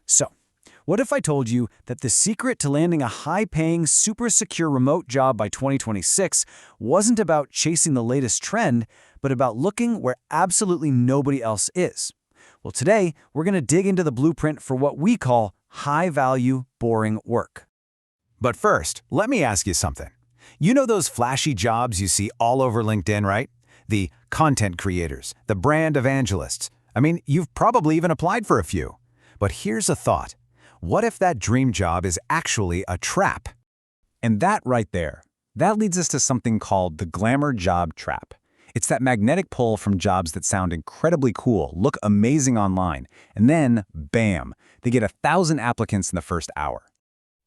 So, what if I told you that the secret to landing a high-paying, super secure remote job by 2026 wasn't about chasing the latest trend, but about looking where absolutely nobody else is? Well, today, we're going to dig into the blueprint for what we call high-value, boring work. But first, let me ask you something. You know those flashy jobs you see all over LinkedIn, right? The content creators, the brand evangelists. I mean, you've probably even applied for a few. But here's a thought. What if that dream job is actually a trap? And that right there, that leads us to something called the glamour job trap. It's that magnetic pull from jobs that sound incredibly cool, look amazing online, and then, bam, they get 1,000 applicants in the first hour.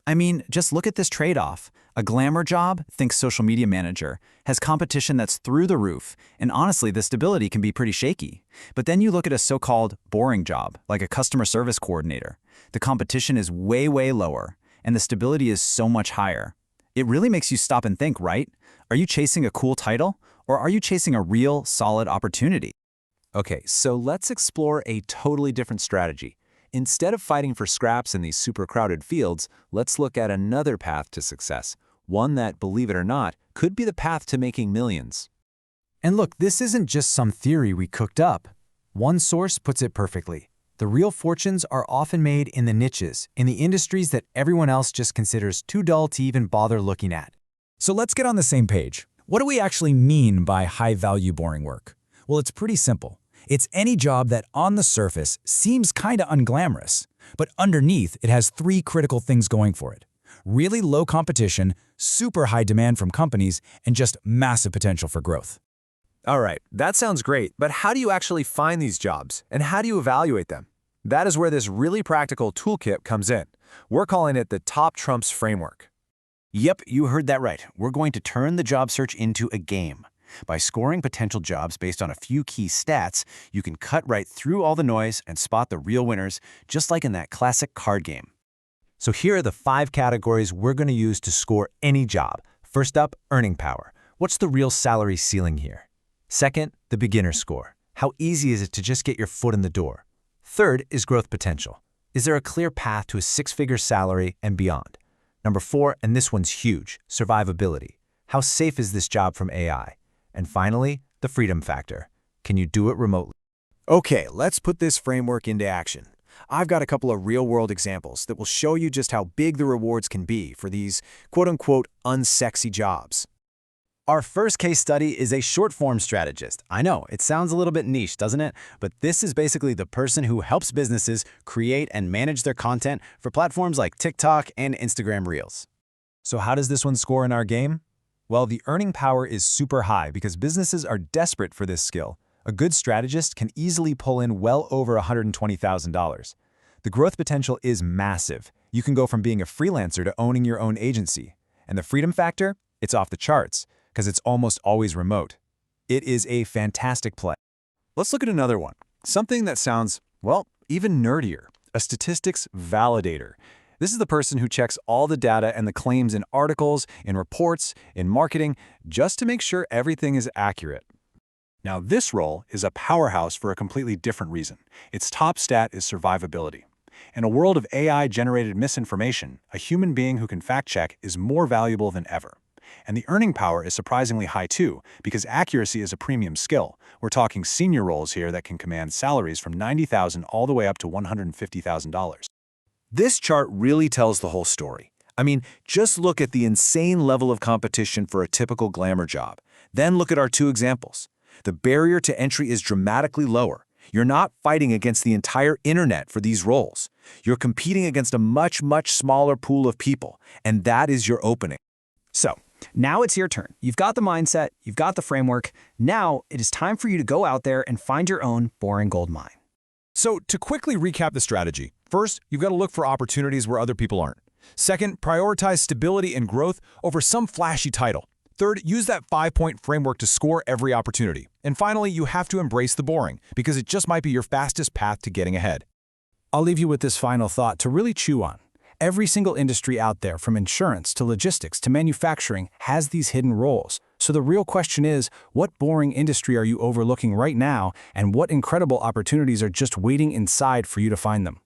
I mean, just look at this trade-off. A glamour job, think social media manager, has competition that's through the roof, and honestly, the stability can be pretty shaky. But then you look at a so-called boring job, like a customer service coordinator. The competition is way, way lower, and the stability is so much higher. It really makes you stop and think, right? Are you chasing a cool title, or are you chasing a real, solid opportunity? Okay, so let's explore a totally different strategy. Instead of fighting for scraps in these super crowded fields, let's look at another path to success, one that, believe it or not, could be the path to making millions. And look, this isn't just some theory we cooked up. One source puts it perfectly. The real fortunes are often made in the niches, in the industries that everyone else just considers too dull to even bother looking at. So let's get on the same page. What do we actually mean by high-value boring work? Well, it's pretty simple. It's any job that on the surface seems kinda unglamorous, but underneath it has three critical things going for it. Really low competition, super high demand from companies, and just massive potential for growth. All right, that sounds great, but how do you actually find these jobs, and how do you evaluate them? That is where this really practical toolkit comes in. We're calling it the Top Trumps Framework. Yep, you heard that right. We're going to turn the job search into a game. By scoring potential jobs based on a few key stats, you can cut right through all the noise and spot the real winners, just like in that classic card game. So here are the 5 categories we're going to use to score any job. First up, earning power. What's the real salary ceiling here? Second, the beginner score. How easy is it to just get your foot in the door? Third is growth potential. Is there a clear path to a 6-figure salary and beyond? Number 4, and this one's huge, survivability. How safe is this job from AI? And finally, the freedom factor. Can you do it remotely? Okay, let's put this framework into action. I've got a couple of real-world examples that will show you just how big the rewards can be for these quote-unquote unsexy jobs. Our first case study is a short-form strategist. I know, it sounds a little bit niche, doesn't it? But this is basically the person who helps businesses create and manage their content for platforms like TikTok and Instagram Reels. So how does this one score in our game? Well, the earning power is super high because businesses are desperate for this skill. A good strategist can easily pull in well over $120,000. The growth potential is massive. You can go from being a freelancer to owning your own agency. And the freedom factor? It's off the charts, because it's almost always remote. It is a fantastic play. Let's look at another one. Something that sounds, well, even nerdier. A statistics validator. This is the person who checks all the data and the claims in articles, in reports, in marketing, just to make sure everything is accurate. Now, this role is a powerhouse for a completely different reason. Its top stat is survivability. In a world of AI-generated misinformation, a human being who can fact-check is more valuable than ever. And the earning power is surprisingly high too, because accuracy is a premium skill. We're talking senior roles here that can command salaries from $90,000 all the way up to $150,000. This chart really tells the whole story. I mean, just look at the insane level of competition for a typical glamour job. Then look at our 2 examples. The barrier to entry is dramatically lower. You're not fighting against the entire internet for these roles. You're competing against a much, much smaller pool of people, and that is your opening. So, now it's your turn. You've got the mindset, you've got the framework. Now it is time for you to go out there and find your own boring gold mine. So to quickly recap the strategy, first, you've got to look for opportunities where other people aren't. Second, prioritize stability and growth over some flashy title. Third, use that 5-point framework to score every opportunity. And finally, you have to embrace the boring, because it just might be your fastest path to getting ahead. I'll leave you with this final thought to really chew on. Every single industry out there, from insurance to logistics to manufacturing, has these hidden roles. So the real question is, what boring industry are you overlooking right now, and what incredible opportunities are just waiting inside for you to find them?